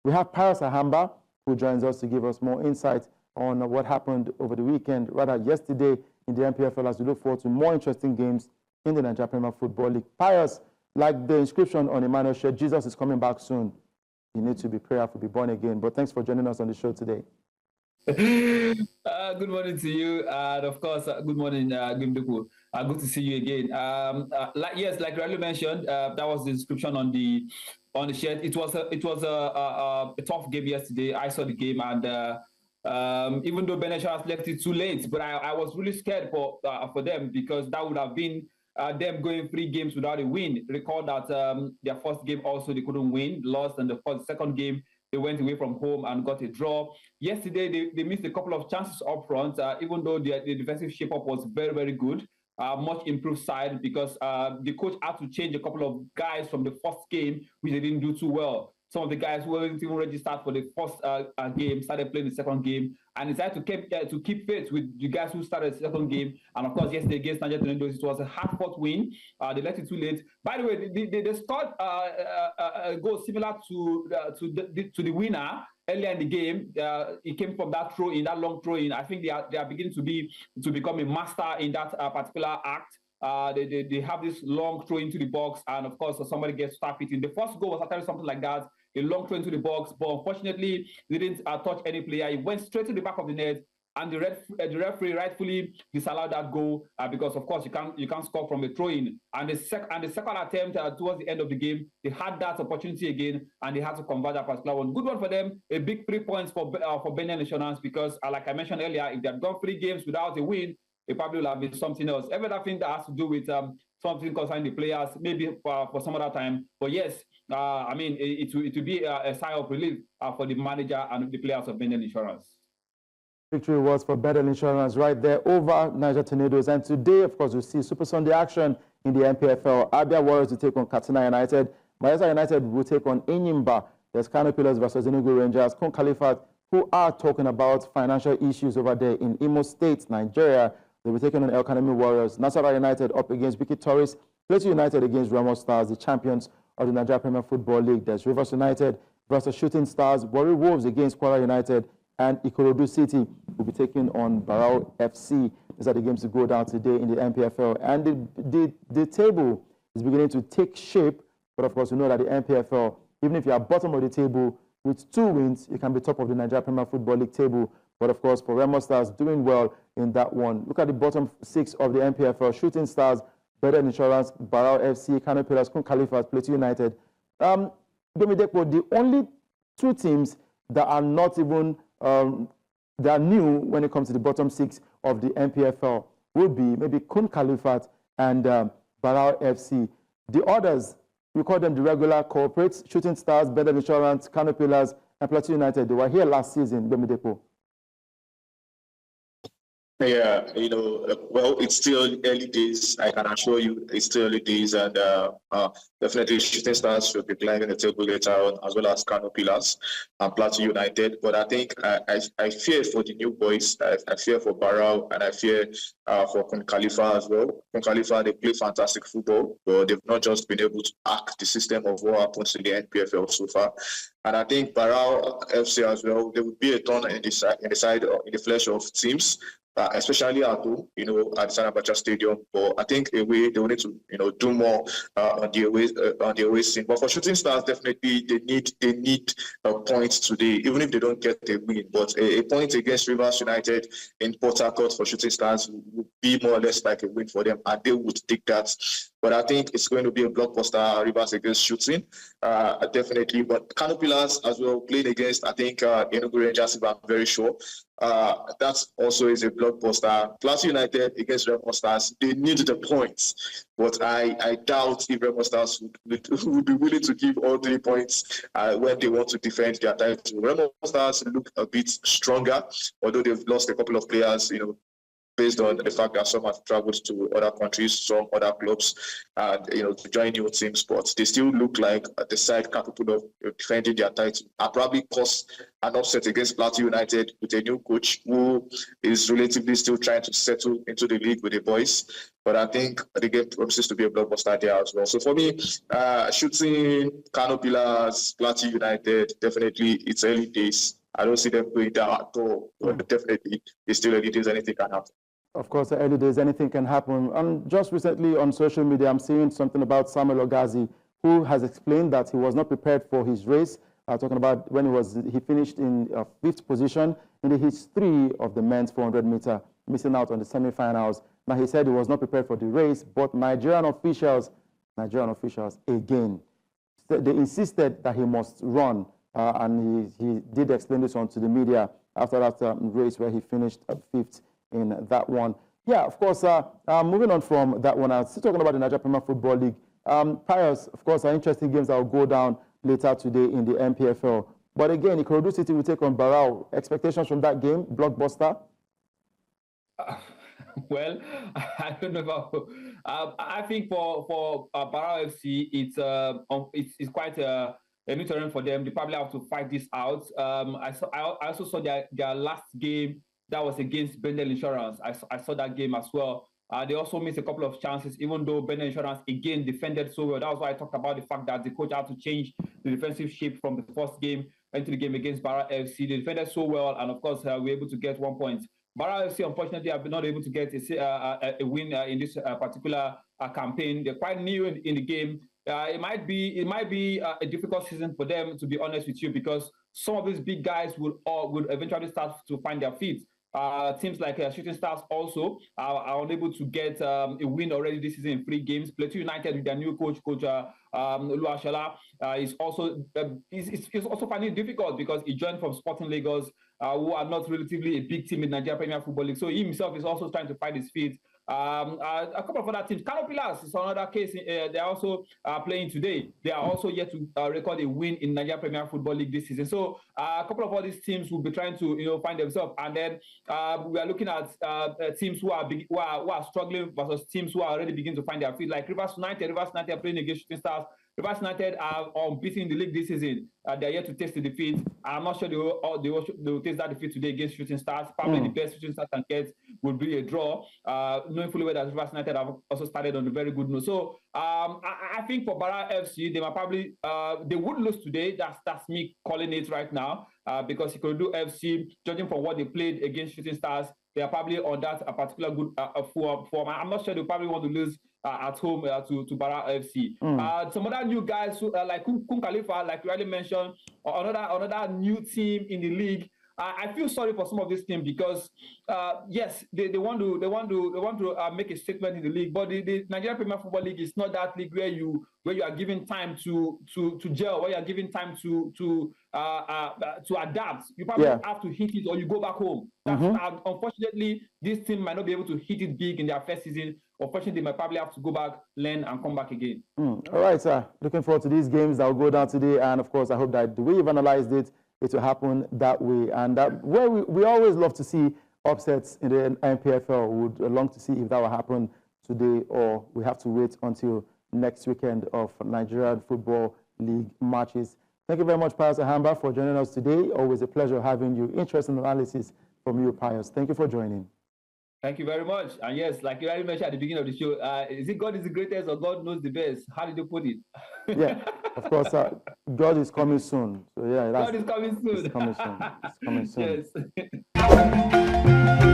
We have Pius Ahamba, who joins us to give us more insight on what happened over the weekend, rather yesterday in the NPFL, as we look forward to more interesting games in the Niger Premier Football League. Pius, like the inscription on Emmanuel said, Jesus is coming back soon. You need to be prayerful, be born again. But thanks for joining us on the show today. Good morning to you, and of course, good morning, Gimduku. Good to see you again. Like Riley mentioned, that was the description on the shirt. It was a tough game yesterday. I saw the game, and even though Benin has left it too late, but I was really scared for them, because that would have been them going 3 games without a win. Recall that their first game also they couldn't win, lost, and the second game they went away from home and got a draw. Yesterday, they missed a couple of chances up front, even though the defensive shape-up was very, very good. Much improved side, because the coach had to change a couple of guys from the first game, which they didn't do too well. Some of the guys who weren't even registered for the first game started playing the second game, and decided to keep faith with the guys who started the second game. And of course, yesterday against Niger Tornadoes, it was a hard-fought win. They left it too late. By the way, they scored a goal similar to the winner earlier in the game. It came from that throw-in, that long throw-in. I think they are beginning to become a master in that particular act. They have this long throw into the box, and of course, somebody gets stuck it in. The first goal was actually something like that, a long throw into the box, but unfortunately, they didn't touch any player. It went straight to the back of the net, and the referee rightfully disallowed that goal because, of course, you can't score from a throw-in. And the second attempt towards the end of the game, they had that opportunity again, and they had to convert that particular one. Good one for them. A big 3 points for Bendel Insurance, because, like I mentioned earlier, if they had gone 3 games without a win, it probably will have been something else. Every other thing that has to do with something concerning the players, maybe for some other time. But yes, I mean, it will be a sigh of relief for the manager and the players of Bendel Insurance. Victory was for Bendel Insurance right there over Niger Tornadoes. And today, of course, we'll see Super Sunday action in the NPFL. Abia Warriors will take on Katsina United. Bayelsa United will take on Enyimba. There's Kano Pillars versus Enugu Rangers. Kun Khalifat, who are talking about financial issues over there in Imo State, Nigeria. They will take on El Kanemi Warriors. Nasarawa United up against Wiki Tourist. Plateau United against Raymond Stars, the champions of the Niger Premier Football League. There's Rivers United versus Shooting Stars. Warri Wolves against Kwara United. And Ikorodu City will be taking on Barao FC. These are the games to go down today in the NPFL. And the table is beginning to take shape. But of course, you know that the NPFL, even if you are bottom of the table with 2 wins, you can be top of the Nigeria Premier Football League table. But of course, for Raymond Stars, doing well in that one. Look at the bottom 6 of the NPFL. Shooting Stars, Bendel Insurance, Barao FC, Kano Pillars, Kun Khalifat, Plateau United. The only 2 teams that are not even they are new when it comes to the bottom 6 of the NPFL will be maybe Kun Khalifat and Barao FC. The others, we call them the regular corporates: Shooting Stars, Bendel Insurance, Kano Pillars, and Plateau United. They were here last season, Bemidepo. Yeah, well, it's still early days. I can assure you, it's still early days, and definitely Shooting Stars should be climbing the table later on, as well as Kano Pillars and Plateau United. But I think I fear for the new boys. I fear for Barao, and I fear for Kun Khalifa as well. Kun Khalifa, they play fantastic football, but they've not just been able to hack the system of what happens in the NPFL so far. And I think Barao FC as well, there would be a turn in the flesh of teams. Especially at home, at Niger Stadium. But I think away they will need to, do more on the away scene. But for Shooting Stars, definitely they need a point today, even if they don't get a win. But a point against Rivers United in Port Harcourt for Shooting Stars would be more or less like a win for them, and they would take that. But I think it's going to be a blockbuster, Rivers against Shooting, definitely. But Kano Pillars as well, playing against, I think, Enugu Rangers, if I'm very sure. That also is a blockbuster. Plateau United against Raymond Stars, they need the points, but I doubt if Raymond Stars would be willing to give all 3 points when they want to defend their title. Raymond Stars look a bit stronger, although they've lost a couple of players, based on the fact that some have traveled to other countries, some other clubs, and to join new teams, but they still look like the side capable of defending their title, and probably cause an upset against Plateau United with a new coach who is relatively still trying to settle into the league with the boys. But I think the game promises to be a blockbuster there as well. So for me, shooting Kano Pillars, Plateau United, definitely it's early days. I don't see them going down at all. But definitely, it's still early days. Anything can happen. Of course, early days, anything can happen. And just recently on social media, I'm seeing something about Samuel Ogbemudia, who has explained that he was not prepared for his race. Talking about when he finished in 5th position in the history of the men's 400-meter, missing out on the semi-finals. Now, he said he was not prepared for the race, but Nigerian officials again, they insisted that he must run. And he did explain this on to the media after that race where he finished 5th in that one. Yeah, of course, moving on from that one, I'm still talking about the Niger Premier Football League. Pius, of course, are interesting games that will go down later today in the NPFL. But again, Ikorodu City will take on Barao. Expectations from that game, blockbuster? Well, I don't know about. I think for Barao FC, it's quite a new terrain for them. They probably have to fight this out. I also saw their last game that was against Bendel Insurance. I saw that game as well. They also missed a couple of chances, even though Bendel Insurance again defended so well. That was why I talked about the fact that the coach had to change the defensive shape from the first game into the game against Barao FC. They defended so well, and of course, we were able to get 1 point. Barao FC, unfortunately, have been not able to get a win in this particular campaign. They're quite new in the game. It might be a difficult season for them, to be honest with you, because some of these big guys would eventually start to find their feet. Teams like Shooting Stars also are unable to get a win already this season in 3 games. Plateau United with their new coach Oluwashola, is also finding it difficult because he joined from Sporting Lagos, who are not relatively a big team in Nigeria Premier Football League. So he himself is also trying to find his feet. A couple of other teams, Kano Pillars is another case. They are also playing today. They are also yet to record a win in Nigeria Premier Football League this season. So a couple of all these teams will be trying to find themselves, and then we are looking at teams who are struggling versus teams who are already beginning to find their feet, like Rivers United playing against Shooting Stars. Rivers United are unbeaten in the league this season. They are yet to taste the defeat. I'm not sure they will taste that defeat today against Shooting Stars. Probably the best Shooting Stars can get would be a draw, knowing fully well that Rivers United have also started on a very good note. So I think for Barao FC, they might probably they would lose today. That's me calling it right now, because Ikorodu FC, judging from what they played against Shooting Stars, they are probably on that particular good form. I'm not sure they probably want to lose at home to Barao FC. Some other new guys like Kun Khalifa, like you already mentioned, another new team in the league. I feel sorry for some of these teams because yes, they want to make a statement in the league, but the Nigeria Premier Football League is not that league where you are given time to gel, where you are given time to adapt. You probably have to hit it or you go back home. Unfortunately, this team might not be able to hit it big in their first season. Unfortunately, they might probably have to go back, learn, and come back again. All right, sir. Looking forward to these games that will go down today, and of course, I hope that the way you've analyzed it, it will happen that way. And where we always love to see upsets in the NPFL. We would long to see if that will happen today, or we have to wait until next weekend of Nigerian Football League matches. Thank you very much, Pius Ahamba, for joining us today. Always a pleasure having you. Interesting analysis from you, Pius. Thank you for joining. Thank you very much. And yes, like you already mentioned at the beginning of the show, is it God is the greatest or God knows the best? How did you put it? Yeah, of course. God is coming soon. So yeah, God is coming soon. It's coming soon. It's coming soon. Yes.